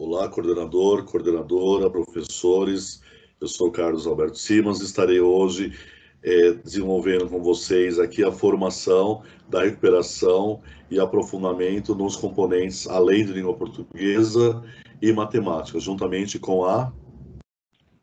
Olá, coordenador, coordenadora, professores. Eu sou Carlos Alberto Simas e estarei hoje desenvolvendo com vocês aqui a formação da recuperação e aprofundamento nos componentes além de língua portuguesa e matemática, juntamente com a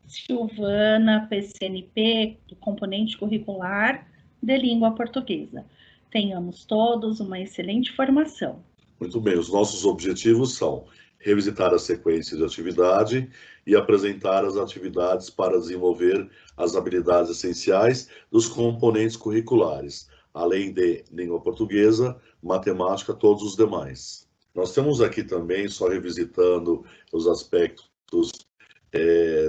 Silvana, PCNP, do componente curricular de língua portuguesa. Tenhamos todos uma excelente formação. Muito bem, os nossos objetivos são revisitar a sequência de atividade e apresentar as atividades para desenvolver as habilidades essenciais dos componentes curriculares, além de língua portuguesa, matemática, todos os demais. Nós temos aqui também, só revisitando os aspectos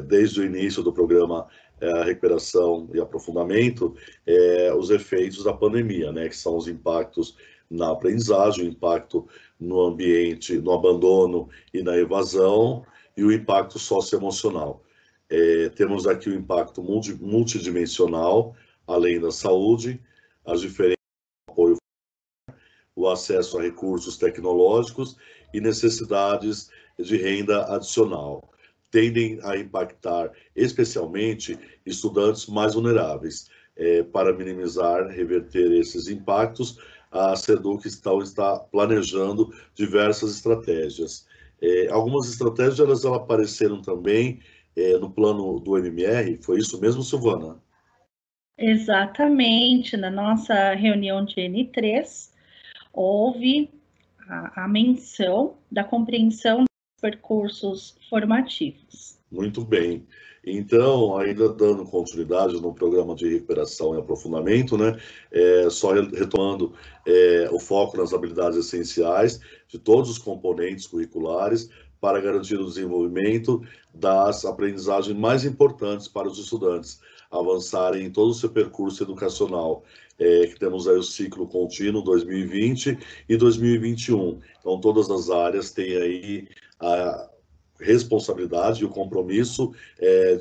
desde o início do programa Recuperação e Aprofundamento, os efeitos da pandemia, né, que são os impactos na aprendizagem, o impacto no ambiente, no abandono e na evasão, e o impacto socioemocional. Temos aqui o impacto multidimensional, além da saúde, as diferenças de apoio, o acesso a recursos tecnológicos e necessidades de renda adicional. Tendem a impactar especialmente estudantes mais vulneráveis. Para minimizar, reverter esses impactos, a SEDUC está planejando diversas estratégias. Algumas estratégias elas apareceram também no plano do MMR, foi isso mesmo, Silvana? Exatamente, na nossa reunião de N3, houve a menção da compreensão dos percursos formativos. Muito bem. Então, ainda dando continuidade no programa de recuperação e aprofundamento, né, só retomando o foco nas habilidades essenciais de todos os componentes curriculares para garantir o desenvolvimento das aprendizagens mais importantes para os estudantes avançarem em todo o seu percurso educacional, que temos aí o ciclo contínuo 2020 e 2021. Então, todas as áreas têm aí a responsabilidade e o compromisso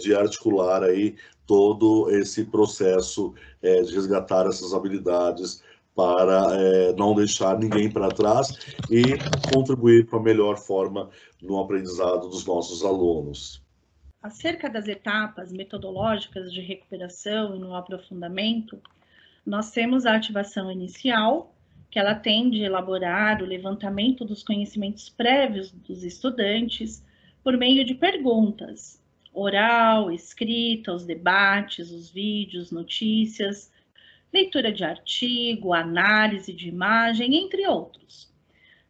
de articular aí todo esse processo de resgatar essas habilidades para não deixar ninguém para trás e contribuir para a melhor forma no aprendizado dos nossos alunos. Acerca das etapas metodológicas de recuperação e no aprofundamento, nós temos a ativação inicial, que ela tende a elaborar o levantamento dos conhecimentos prévios dos estudantes por meio de perguntas, oral, escrita, os debates, os vídeos, notícias, leitura de artigo, análise de imagem, entre outros.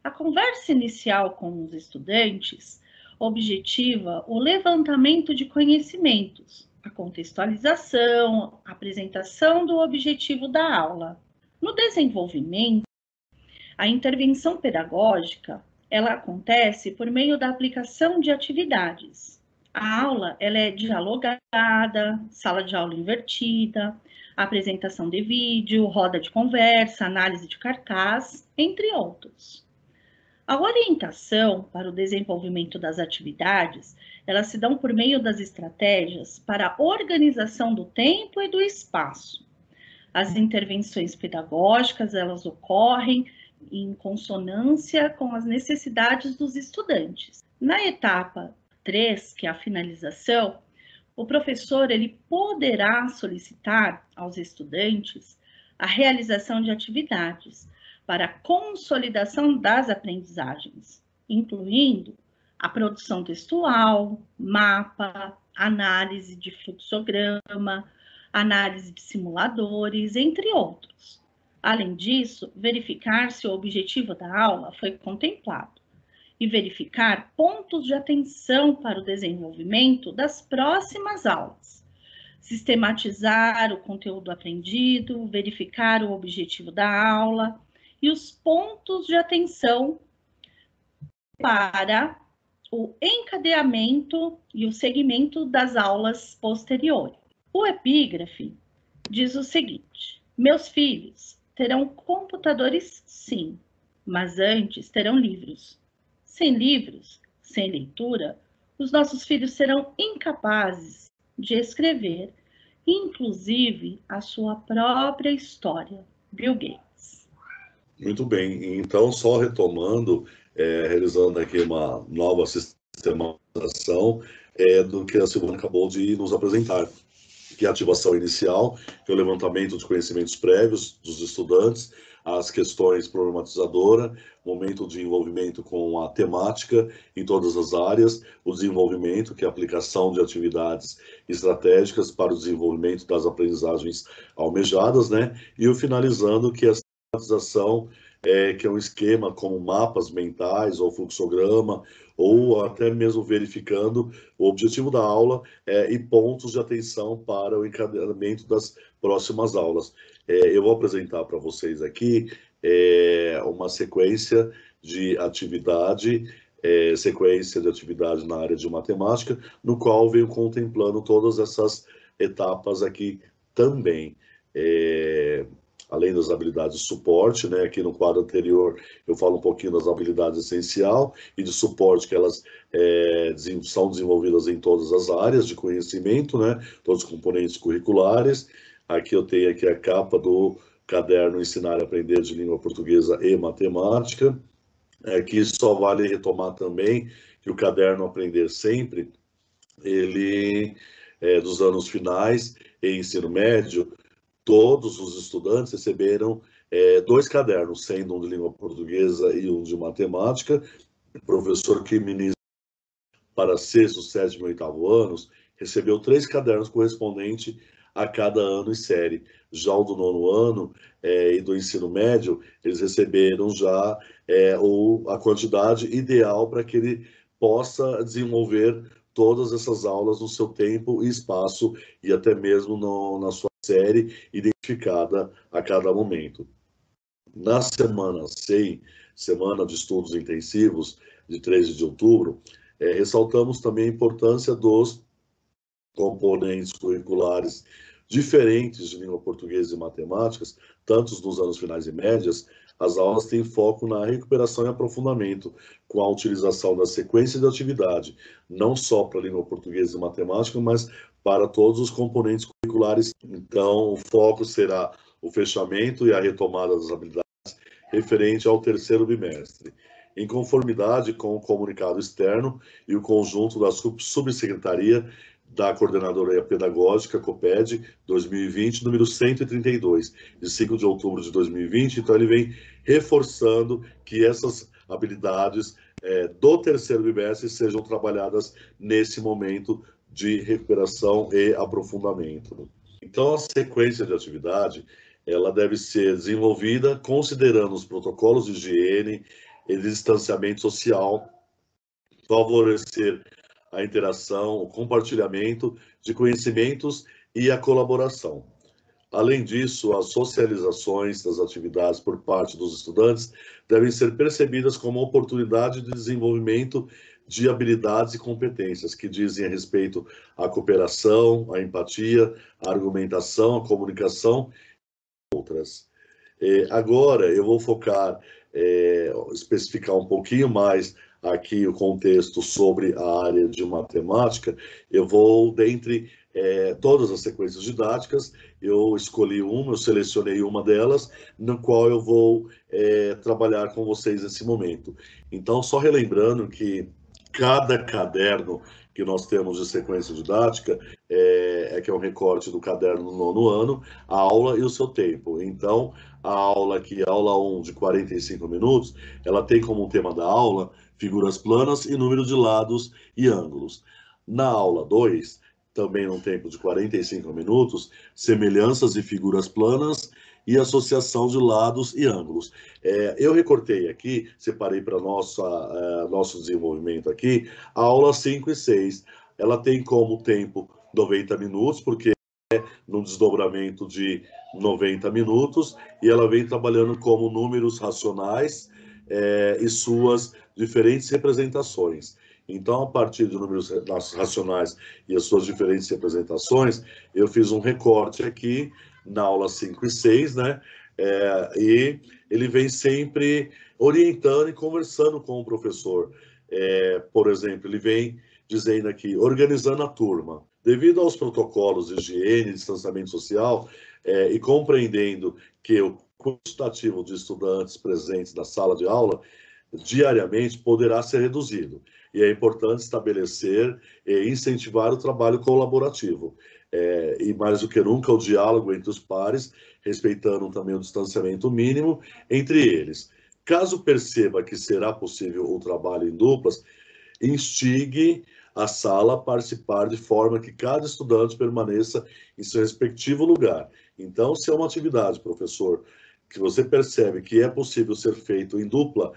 A conversa inicial com os estudantes objetiva o levantamento de conhecimentos, a contextualização, a apresentação do objetivo da aula. No desenvolvimento, a intervenção pedagógica, ela acontece por meio da aplicação de atividades. A aula, ela é dialogada, sala de aula invertida, apresentação de vídeo, roda de conversa, análise de cartaz, entre outros. A orientação para o desenvolvimento das atividades, elas se dão por meio das estratégias para a organização do tempo e do espaço. As intervenções pedagógicas, elas ocorrem em consonância com as necessidades dos estudantes. Na etapa 3, que é a finalização, o professor ele poderá solicitar aos estudantes a realização de atividades para a consolidação das aprendizagens, incluindo a produção textual, mapa, análise de fluxograma, análise de simuladores, entre outros. Além disso, verificar se o objetivo da aula foi contemplado e verificar pontos de atenção para o desenvolvimento das próximas aulas. Sistematizar o conteúdo aprendido, verificar o objetivo da aula e os pontos de atenção para o encadeamento e o segmento das aulas posteriores. O epígrafe diz o seguinte: meus filhos terão computadores, sim, mas antes terão livros. Sem livros, sem leitura, os nossos filhos serão incapazes de escrever, inclusive, a sua própria história. Bill Gates. Muito bem, então só retomando, realizando aqui uma nova sistematização do que a Silvana acabou de nos apresentar, que é a ativação inicial, que é o levantamento de conhecimentos prévios dos estudantes, as questões problematizadoras, momento de envolvimento com a temática em todas as áreas, o desenvolvimento, que é a aplicação de atividades estratégicas para o desenvolvimento das aprendizagens almejadas, né? E o finalizando, que é a sistematização, que é um esquema como mapas mentais ou fluxograma, ou até mesmo verificando o objetivo da aula e pontos de atenção para o encadeamento das próximas aulas. Eu vou apresentar para vocês aqui uma sequência de atividade, na área de matemática, no qual venho contemplando todas essas etapas aqui também. Além das habilidades de suporte, né? Aqui no quadro anterior eu falo um pouquinho das habilidades essencial e de suporte, que elas são desenvolvidas em todas as áreas de conhecimento, né? Todos os componentes curriculares. Aqui eu tenho aqui a capa do caderno Ensinar e Aprender de Língua Portuguesa e Matemática. Aqui só vale retomar também que o caderno Aprender Sempre, ele dos anos finais em ensino médio, todos os estudantes receberam 2 cadernos, sendo um de língua portuguesa e um de matemática. O professor que ministra para 6º, 7º e 8º anos recebeu 3 cadernos correspondentes a cada ano e série. Já o do 9º ano e do ensino médio, eles receberam já a quantidade ideal para que ele possa desenvolver todas essas aulas no seu tempo e espaço, e até mesmo na sua série identificada a cada momento. Na semana 100, Semana de Estudos Intensivos, de 13 de outubro, ressaltamos também a importância dos componentes curriculares diferentes de língua portuguesa e matemáticas, tanto nos anos finais e médias. As aulas têm foco na recuperação e aprofundamento, com a utilização da sequência de atividade, não só para a língua portuguesa e matemática, mas para todos os componentes curriculares. Então, o foco será o fechamento e a retomada das habilidades referente ao 3º bimestre, em conformidade com o comunicado externo e o conjunto da subsecretaria da Coordenadoria Pedagógica, COPED, 2020, número 132, de 5 de outubro de 2020. Então, ele vem reforçando que essas habilidades do 3º bimestre sejam trabalhadas nesse momento de recuperação e aprofundamento. Então, a sequência de atividade, ela deve ser desenvolvida considerando os protocolos de higiene e distanciamento social, favorecer a interação, o compartilhamento de conhecimentos e a colaboração. Além disso, as socializações das atividades por parte dos estudantes devem ser percebidas como oportunidade de desenvolvimento de habilidades e competências que dizem a respeito à cooperação, à empatia, à argumentação, à comunicação e outras. Agora, eu vou focar, especificar um pouquinho mais aqui o contexto sobre a área de matemática. Eu vou, dentre todas as sequências didáticas, eu escolhi uma, eu selecionei uma delas, no qual eu vou trabalhar com vocês nesse momento. Então, só relembrando que cada caderno que nós temos de sequência didática que é um recorte do caderno do 9º ano, a aula e o seu tempo. Então, a aula aqui, aula 1, de 45 minutos, ela tem como tema da aula figuras planas e número de lados e ângulos. Na aula 2, também num tempo de 45 minutos, semelhanças e figuras planas e associação de lados e ângulos. Eu recortei aqui, separei para nosso desenvolvimento aqui, a aula 5 e 6. Ela tem como tempo 90 minutos, porque no desdobramento de 90 minutos, e ela vem trabalhando como números racionais e suas diferentes representações. Então, a partir de números racionais e as suas diferentes representações, eu fiz um recorte aqui na aula 5 e 6, né? E ele vem sempre orientando e conversando com o professor. Por exemplo, ele vem dizendo aqui, organizando a turma. Devido aos protocolos de higiene e distanciamento social, e compreendendo que o quantitativo de estudantes presentes na sala de aula diariamente poderá ser reduzido. E é importante estabelecer e incentivar o trabalho colaborativo. E mais do que nunca, o diálogo entre os pares, respeitando também o distanciamento mínimo entre eles. Caso perceba que será possível o trabalho em duplas, instigue a sala a participar de forma que cada estudante permaneça em seu respectivo lugar. Então, se é uma atividade, professor, que você percebe que é possível ser feito em dupla,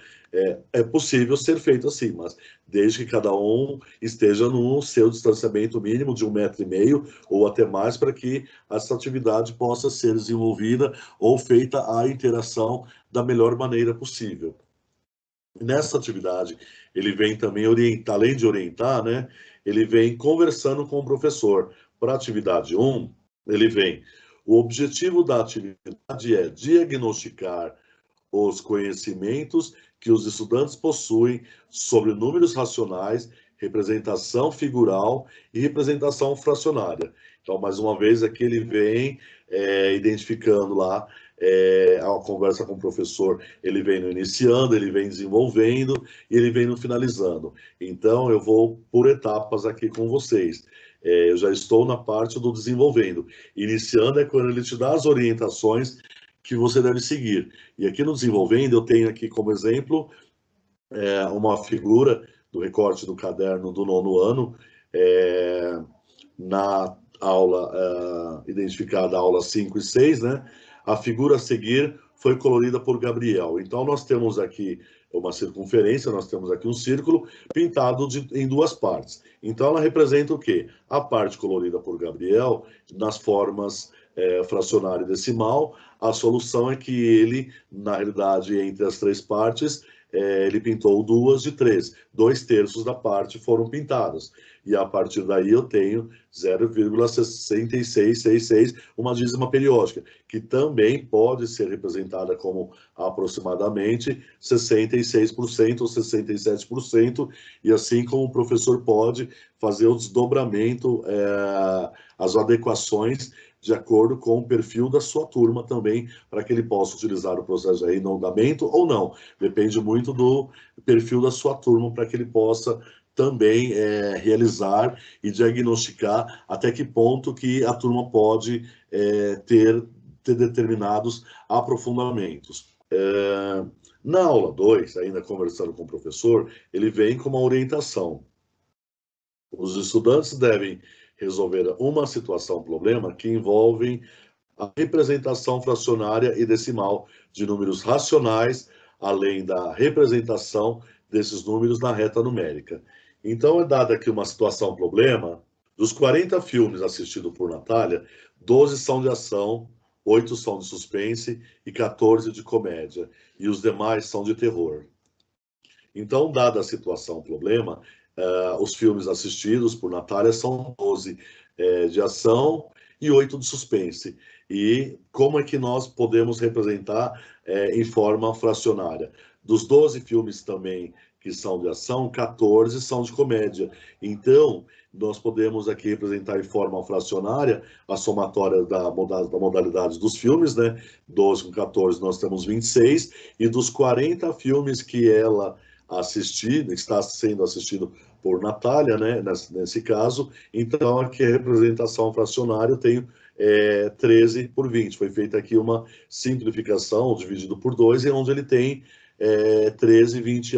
é possível ser feito assim, mas desde que cada um esteja no seu distanciamento mínimo de 1,5 metro ou até mais, para que essa atividade possa ser desenvolvida ou feita a interação da melhor maneira possível. Nessa atividade, ele vem também orientar, além de orientar, né, ele vem conversando com o professor. Para a atividade 1, ele vem. O objetivo da atividade é diagnosticar os conhecimentos que os estudantes possuem sobre números racionais, representação figural e representação fracionária. Então, mais uma vez, aqui ele vem identificando lá a conversa com o professor, ele vem no iniciando, ele vem desenvolvendo e ele vem no finalizando. Então, eu vou por etapas aqui com vocês. Eu já estou na parte do desenvolvendo. Iniciando é quando ele te dá as orientações que você deve seguir. E aqui no desenvolvendo, eu tenho aqui como exemplo uma figura do recorte do caderno do 9º ano, na aula identificada, aula 5 e 6, né? A figura a seguir foi colorida por Gabriel. Então, nós temos aqui uma circunferência, nós temos aqui um círculo pintado em duas partes. Então, ela representa o quê? A parte colorida por Gabriel, nas formas fracionário e decimal. A solução é que ele, na realidade, entre as três partes, ele pintou 2 de 3. 2/3 da parte foram pintadas. E a partir daí eu tenho 0,6666, uma dízima periódica, que também pode ser representada como aproximadamente 66% ou 67%, e assim como o professor pode fazer o desdobramento, as adequações de acordo com o perfil da sua turma também, para que ele possa utilizar o processo de arredondamento ou não. Depende muito do perfil da sua turma, para que ele possa também realizar e diagnosticar até que ponto que a turma pode ter determinados aprofundamentos. Na aula 2, ainda conversando com o professor, ele vem com uma orientação. Os estudantes devem resolver uma situação, problema, que envolve a representação fracionária e decimal de números racionais, além da representação desses números na reta numérica. Então, é dada aqui uma situação, problema. Dos 40 filmes assistidos por Natália, 12 são de ação, 8 são de suspense e 14 de comédia, e os demais são de terror. Então, dada a situação, problema, os filmes assistidos por Natália são 12 de ação e 8 de suspense. E como é que nós podemos representar em forma fracionária? Dos 12 filmes também que são de ação, 14 são de comédia. Então, nós podemos aqui representar em forma fracionária a somatória da modalidade dos filmes, né? 12 com 14, nós temos 26, e dos 40 filmes que ela está sendo assistido por Natália, né, nesse caso, então aqui a representação fracionária eu tenho 13 por 20. Foi feita aqui uma simplificação, dividido por 2, onde ele tem 13/20,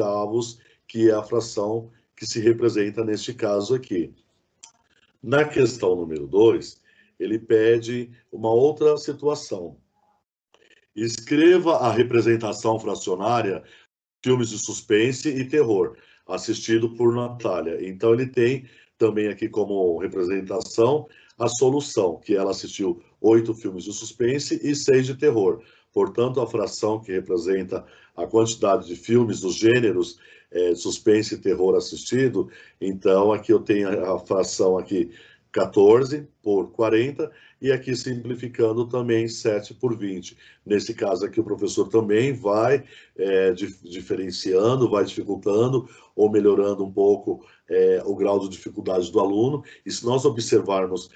que é a fração que se representa neste caso aqui. Na questão número 2, ele pede uma outra situação. Escreva a representação fracionária filmes de suspense e terror, assistido por Natália. Então, ele tem também aqui como representação a solução, que ela assistiu 8 filmes de suspense e 6 de terror. Portanto, a fração que representa a quantidade de filmes dos gêneros suspense e terror assistido, então aqui eu tenho a fração aqui 14 por 40, e aqui simplificando também 7 por 20. Nesse caso aqui o professor também vai diferenciando, vai dificultando ou melhorando um pouco o grau de dificuldade do aluno. E se nós observarmos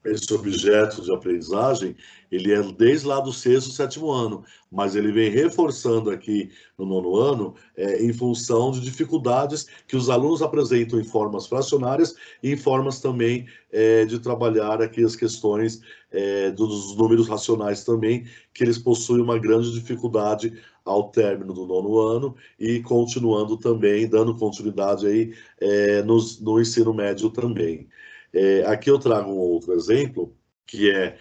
esse objeto de aprendizagem, ele é desde lá do 6º, 7º ano, mas ele vem reforçando aqui no 9º ano, em função de dificuldades que os alunos apresentam em formas fracionárias e em formas também de trabalhar aqui as questões dos números racionais também, que eles possuem uma grande dificuldade ao término do 9º ano e continuando também, dando continuidade aí no ensino médio também. Aqui eu trago um outro exemplo, que é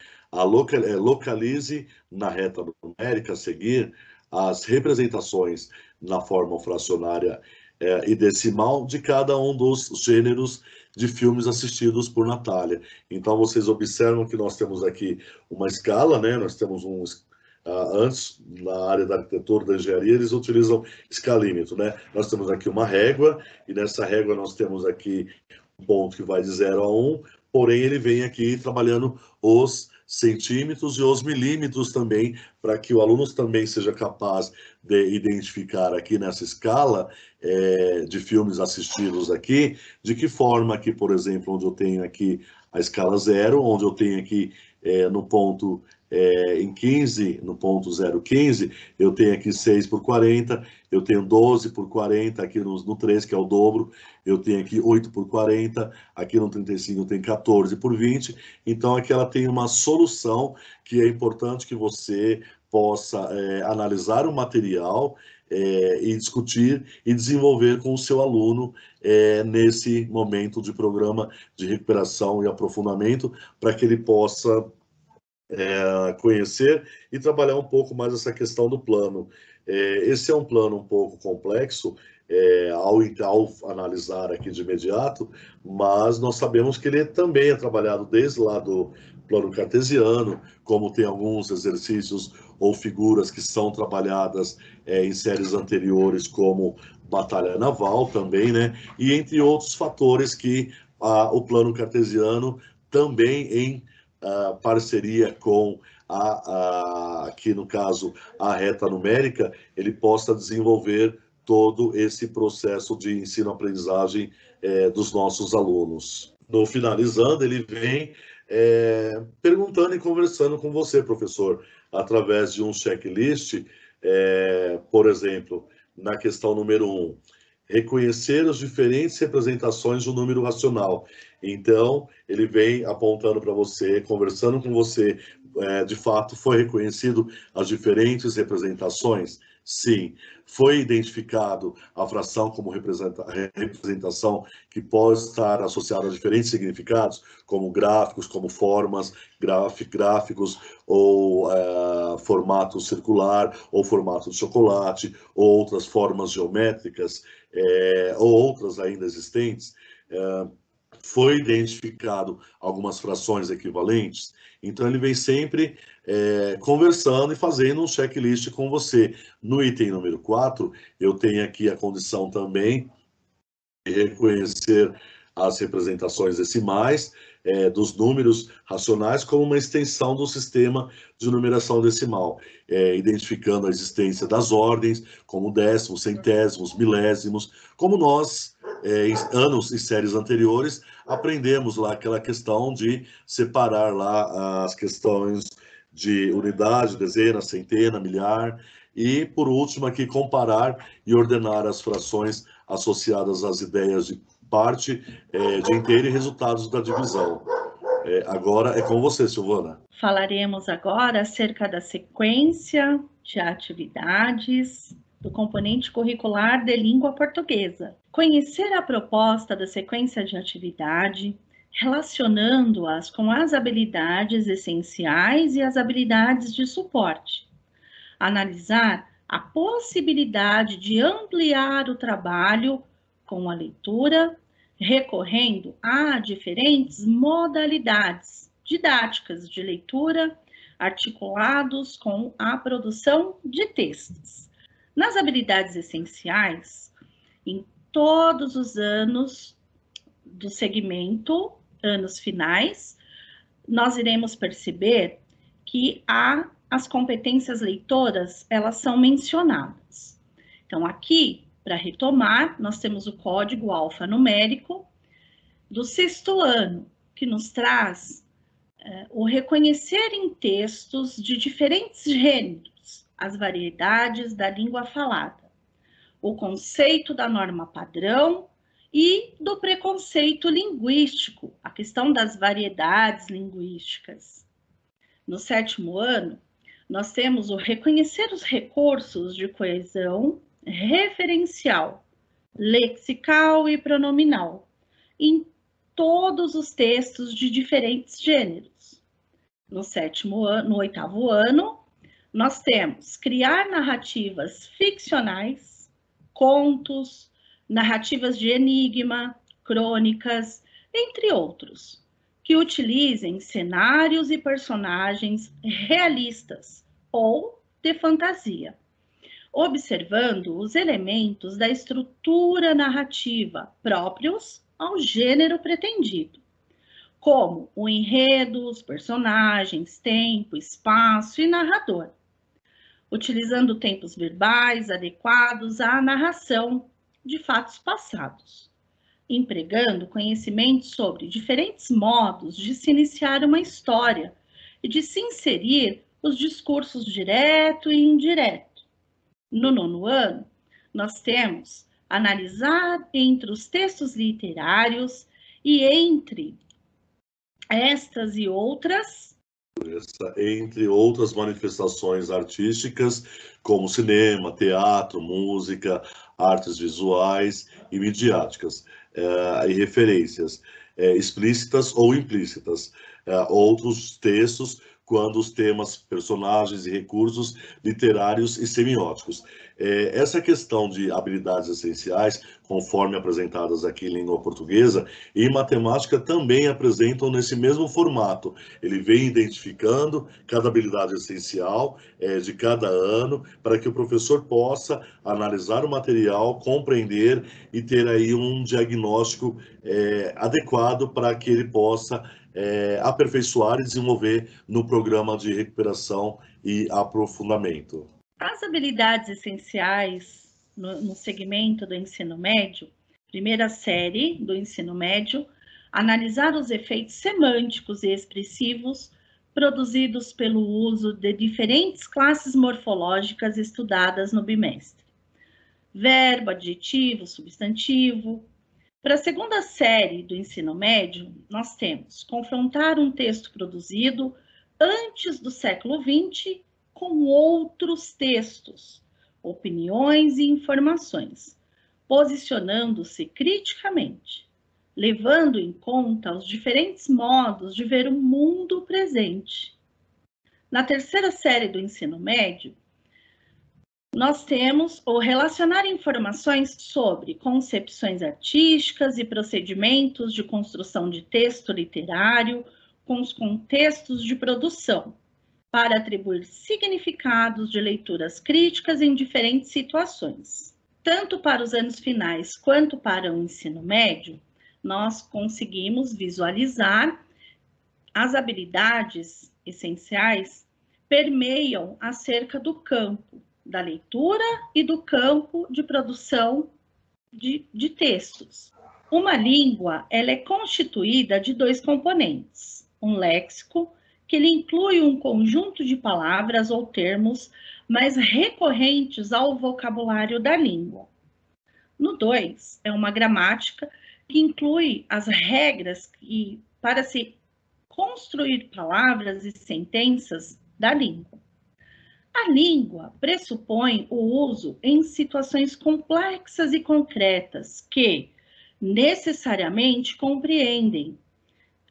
localize na reta numérica a seguir as representações na forma fracionária e decimal de cada um dos gêneros de filmes assistidos por Natália. Então, vocês observam que nós temos aqui uma escala, né? Nós temos antes, na área da arquitetura, da engenharia, eles utilizam escalímetro, né? Nós temos aqui uma régua, e nessa régua nós temos aqui um ponto que vai de 0 a 1, porém ele vem aqui trabalhando os centímetros e os milímetros também, para que o aluno também seja capaz de identificar aqui nessa escala de filmes assistidos aqui, de que forma que, por exemplo, onde eu tenho aqui a escala 0, onde eu tenho aqui no ponto em 15, no ponto 0,15, eu tenho aqui 6 por 40, eu tenho 12 por 40 aqui no 3, que é o dobro, eu tenho aqui 8 por 40, aqui no 35 eu tenho 14 por 20, então aqui ela tem uma solução que é importante que você possa analisar o material e discutir e desenvolver com o seu aluno nesse momento de programa de recuperação e aprofundamento, para que ele possa conhecer e trabalhar um pouco mais essa questão do plano. Esse é um plano um pouco complexo ao analisar aqui de imediato, mas nós sabemos que ele também é trabalhado desde lá do plano cartesiano, como tem alguns exercícios ou figuras que são trabalhadas em séries anteriores, como Batalha Naval também, né? E entre outros fatores que o plano cartesiano também em parceria com aqui no caso, a reta numérica, ele possa desenvolver todo esse processo de ensino-aprendizagem dos nossos alunos. No finalizando, ele vem perguntando e conversando com você, professor, através de um checklist, por exemplo, na questão número 1, reconhecer as diferentes representações do número racional. Então, ele vem apontando para você, conversando com você, de fato, foi reconhecido as diferentes representações? Sim. Foi identificado a fração como representação que pode estar associada a diferentes significados, como gráficos, como formas, gráficos, ou formato circular, ou formato de chocolate, ou outras formas geométricas, ou outras ainda existentes. Foi identificado algumas frações equivalentes, então ele vem sempre conversando e fazendo um checklist com você. No item número 4, eu tenho aqui a condição também de reconhecer as representações decimais dos números racionais como uma extensão do sistema de numeração decimal, identificando a existência das ordens, como décimos, centésimos, milésimos, como nós, em anos e séries anteriores, aprendemos lá aquela questão de separar lá as questões de unidade, dezena, centena, milhar, e, por último, aqui comparar e ordenar as frações associadas às ideias de parte, de inteiro e resultados da divisão. Agora é com você, Silvana. Falaremos agora acerca da sequência de atividades do componente curricular de língua portuguesa. Conhecer a proposta da sequência de atividade, relacionando-as com as habilidades essenciais e as habilidades de suporte. Analisar a possibilidade de ampliar o trabalho com a leitura, recorrendo a diferentes modalidades didáticas de leitura, articulados com a produção de textos. Nas habilidades essenciais, em todos os anos do segmento, anos finais, nós iremos perceber que as competências leitoras, elas são mencionadas. Então, aqui, para retomar, nós temos o código alfanumérico do 6º ano, que nos traz o reconhecer em textos de diferentes gêneros as variedades da língua falada, o conceito da norma padrão e do preconceito linguístico, a questão das variedades linguísticas. No 7º ano, nós temos o reconhecer os recursos de coesão referencial, lexical e pronominal em todos os textos de diferentes gêneros. No 8º ano, nós temos criar narrativas ficcionais, contos, narrativas de enigma, crônicas, entre outros, que utilizem cenários e personagens realistas ou de fantasia, observando os elementos da estrutura narrativa próprios ao gênero pretendido, como o enredo, os personagens, tempo, espaço e narrador, utilizando tempos verbais adequados à narração de fatos passados, empregando conhecimentos sobre diferentes modos de se iniciar uma história e de se inserir os discursos direto e indireto. No 9º ano, nós temos analisar entre os textos literários e entre estas e outras entre outras manifestações artísticas, como cinema, teatro, música, artes visuais e midiáticas, e referências explícitas ou implícitas, outros textos, quando os temas, personagens e recursos literários e semióticos. Essa questão de habilidades essenciais, conforme apresentadas aqui em língua portuguesa, e em matemática também apresentam nesse mesmo formato. Ele vem identificando cada habilidade essencial de cada ano, para que o professor possa analisar o material, compreender e ter aí um diagnóstico adequado para que ele possa aperfeiçoar e desenvolver no programa de recuperação e aprofundamento. As habilidades essenciais no segmento do ensino médio, primeira série do ensino médio, analisar os efeitos semânticos e expressivos produzidos pelo uso de diferentes classes morfológicas estudadas no bimestre. Verbo, adjetivo, substantivo. Para a segunda série do ensino médio, nós temos confrontar um texto produzido antes do século XX com outros textos, opiniões e informações, posicionando-se criticamente, levando em conta os diferentes modos de ver o mundo presente. Na terceira série do ensino médio, nós temos o relacionar informações sobre concepções artísticas e procedimentos de construção de texto literário com os contextos de produção, para atribuir significados de leituras críticas em diferentes situações. Tanto para os anos finais quanto para o ensino médio, nós conseguimos visualizar as habilidades essenciais permeiam acerca do campo da leitura e do campo de produção de textos. Uma língua, ela é constituída de dois componentes, um léxico, que ele inclui um conjunto de palavras ou termos mais recorrentes ao vocabulário da língua. No 2, é uma gramática que inclui as regras para se construir palavras e sentenças da língua. A língua pressupõe o uso em situações complexas e concretas que necessariamente compreendem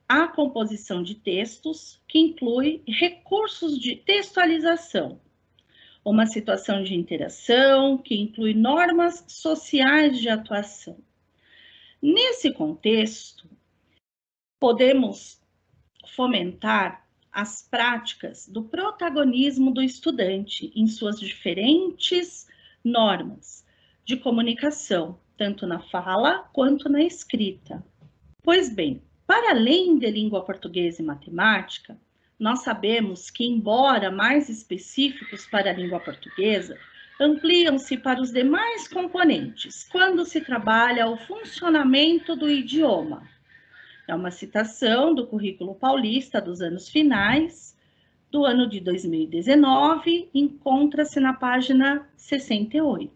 a composição de textos, que inclui recursos de textualização, uma situação de interação, que inclui normas sociais de atuação. Nesse contexto, podemos fomentar as práticas do protagonismo do estudante em suas diferentes normas de comunicação, tanto na fala quanto na escrita. Pois bem, para além de língua portuguesa e matemática, nós sabemos que, embora mais específicos para a língua portuguesa, ampliam-se para os demais componentes quando se trabalha o funcionamento do idioma. É uma citação do currículo paulista dos anos finais, do ano de 2019, encontra-se na página 68.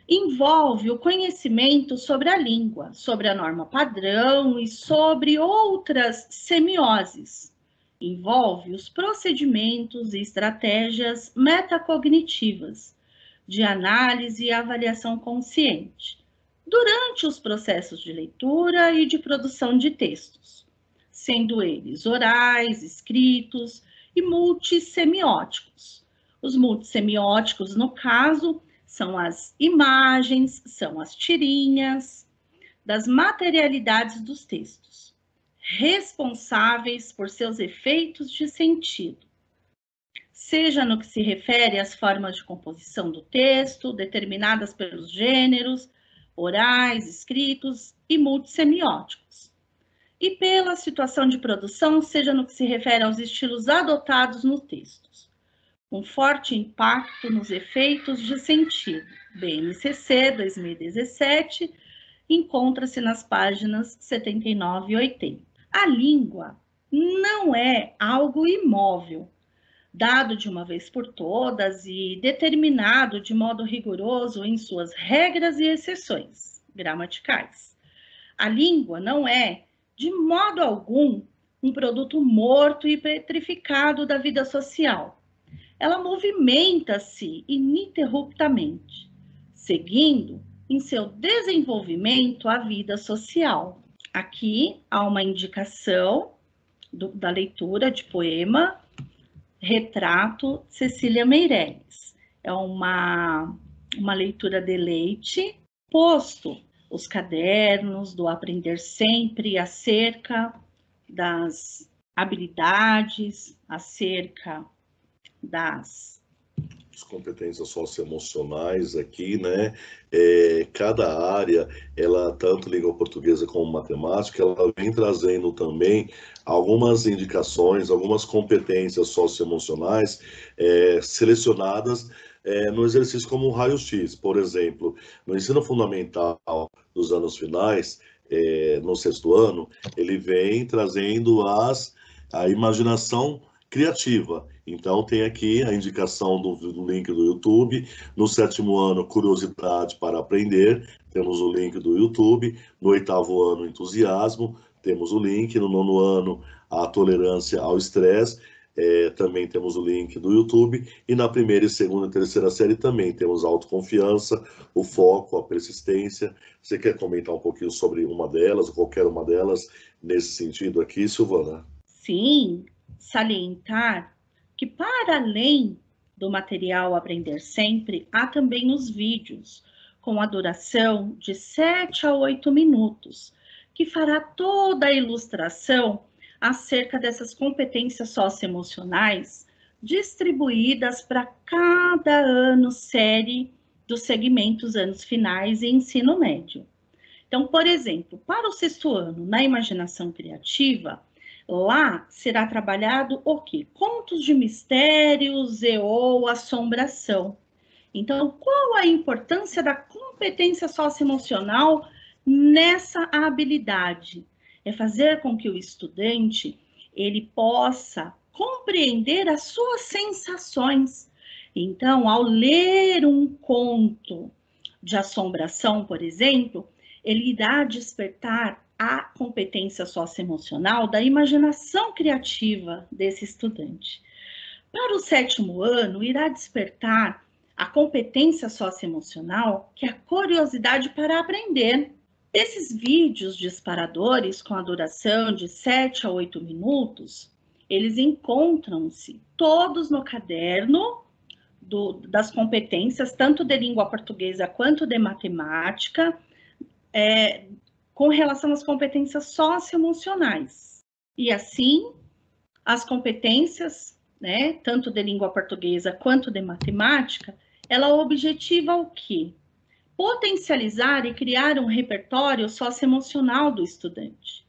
Envolve o conhecimento sobre a língua, sobre a norma padrão e sobre outras semioses. Envolve os procedimentos e estratégias metacognitivas de análise e avaliação consciente durante os processos de leitura e de produção de textos, sendo eles orais, escritos e multissemióticos. Os multissemióticos, no caso, são as imagens, são as tirinhas das materialidades dos textos, responsáveis por seus efeitos de sentido, seja no que se refere às formas de composição do texto, determinadas pelos gêneros, orais, escritos e multissemióticos, e pela situação de produção, seja no que se refere aos estilos adotados nos textos, com forte impacto nos efeitos de sentido. BNCC 2017, encontra-se nas páginas 79 e 80. A língua não é algo imóvel, dado de uma vez por todas e determinado de modo rigoroso em suas regras e exceções gramaticais. A língua não é, de modo algum, um produto morto e petrificado da vida social. Ela movimenta-se ininterruptamente, seguindo em seu desenvolvimento a vida social. Aqui há uma indicação da leitura de poema Retrato, Cecília Meirelles. É uma leitura de leite, posto os cadernos do Aprender Sempre acerca das habilidades, acerca das competências socioemocionais aqui, né? Cada área, ela, tanto língua portuguesa como matemática, ela vem trazendo também algumas indicações, algumas competências socioemocionais selecionadas no exercício como um raio-x. Por exemplo, no ensino fundamental dos anos finais, no 6º ano, ele vem trazendo a imaginação criativa. Então, tem aqui a indicação do link do YouTube. No 7º ano, curiosidade para aprender, temos o link do YouTube. No 8º ano, entusiasmo, temos o link. No 9º ano, a tolerância ao estresse, também temos o link do YouTube. E na 1ª, 2ª e 3ª série também temos a autoconfiança, o foco, a persistência. Você quer comentar um pouquinho sobre uma delas, ou qualquer uma delas, nesse sentido aqui, Silvana? Sim, salientar que, para além do material Aprender Sempre, há também os vídeos, com a duração de 7 a 8 minutos, que fará toda a ilustração acerca dessas competências socioemocionais distribuídas para cada ano série dos segmentos anos finais e ensino médio. Então, por exemplo, para o 6º ano, na imaginação criativa, lá será trabalhado o quê? Contos de mistérios e ou assombração. Então, qual a importância da competência socioemocional nessa habilidade? É fazer com que o estudante ele possa compreender as suas sensações. Então, ao ler um conto de assombração, por exemplo, ele irá despertar a competência socioemocional da imaginação criativa desse estudante. Para o 7º ano, irá despertar a competência socioemocional, que é a curiosidade para aprender. Esses vídeos disparadores com a duração de 7 a 8 minutos, eles encontram-se todos no caderno das competências, tanto de língua portuguesa quanto de matemática, com relação às competências socioemocionais. E assim, as competências, né, tanto de língua portuguesa quanto de matemática, ela objetiva o quê? Potencializar e criar um repertório socioemocional do estudante.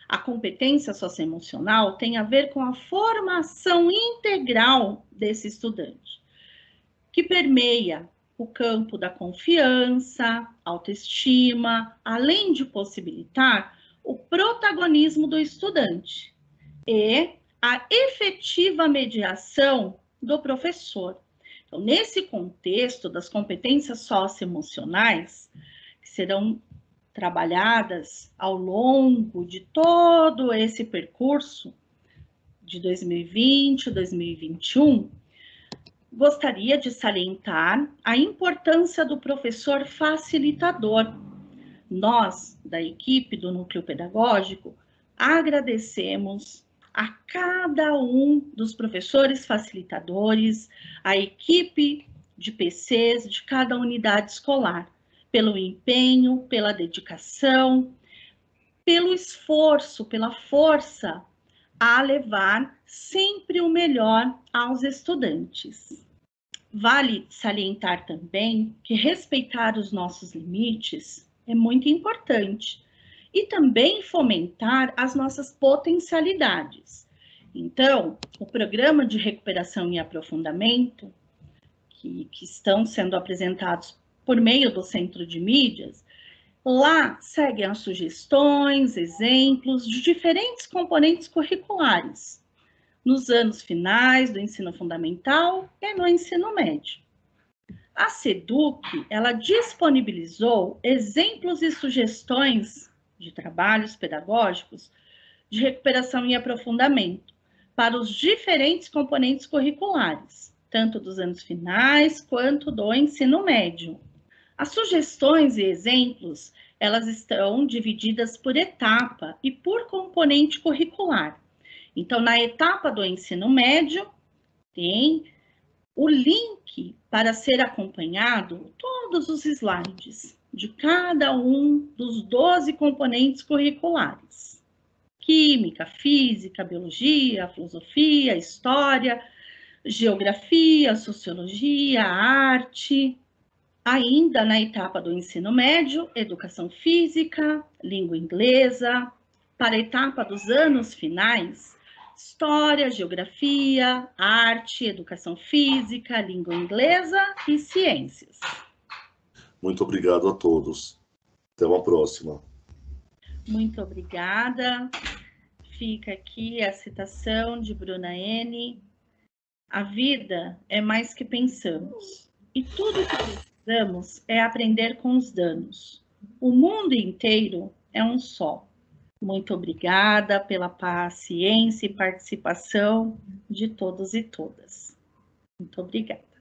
A competência socioemocional tem a ver com a formação integral desse estudante, que permeia o campo da confiança, autoestima, além de possibilitar o protagonismo do estudante e a efetiva mediação do professor. Então, nesse contexto das competências socioemocionais, que serão trabalhadas ao longo de todo esse percurso de 2020, 2021, gostaria de salientar a importância do professor facilitador. Nós, da equipe do Núcleo Pedagógico, agradecemos a cada um dos professores facilitadores, a equipe de PCs de cada unidade escolar, pelo empenho, pela dedicação, pelo esforço, pela força a levar sempre o melhor aos estudantes. Vale salientar também que respeitar os nossos limites é muito importante e também fomentar as nossas potencialidades. Então, o programa de recuperação e aprofundamento, que estão sendo apresentados por meio do Centro de Mídias, lá seguem as sugestões, exemplos de diferentes componentes curriculares, nos anos finais do ensino fundamental e no ensino médio. A SEDUC, ela disponibilizou exemplos e sugestões de trabalhos pedagógicos de recuperação e aprofundamento para os diferentes componentes curriculares, tanto dos anos finais quanto do ensino médio. As sugestões e exemplos, elas estão divididas por etapa e por componente curricular. Então, na etapa do ensino médio, tem o link para ser acompanhado, todos os slides de cada um dos 12 componentes curriculares. Química, física, biologia, filosofia, história, geografia, sociologia, arte. Ainda na etapa do ensino médio, educação física, língua inglesa. Para a etapa dos anos finais, história, geografia, arte, educação física, língua inglesa e ciências. Muito obrigado a todos. Até uma próxima. Muito obrigada. Fica aqui a citação de Bruna N. A vida é mais que pensamos. E tudo que precisamos é aprender com os danos. O mundo inteiro é um só. Muito obrigada pela paciência e participação de todos e todas. Muito obrigada.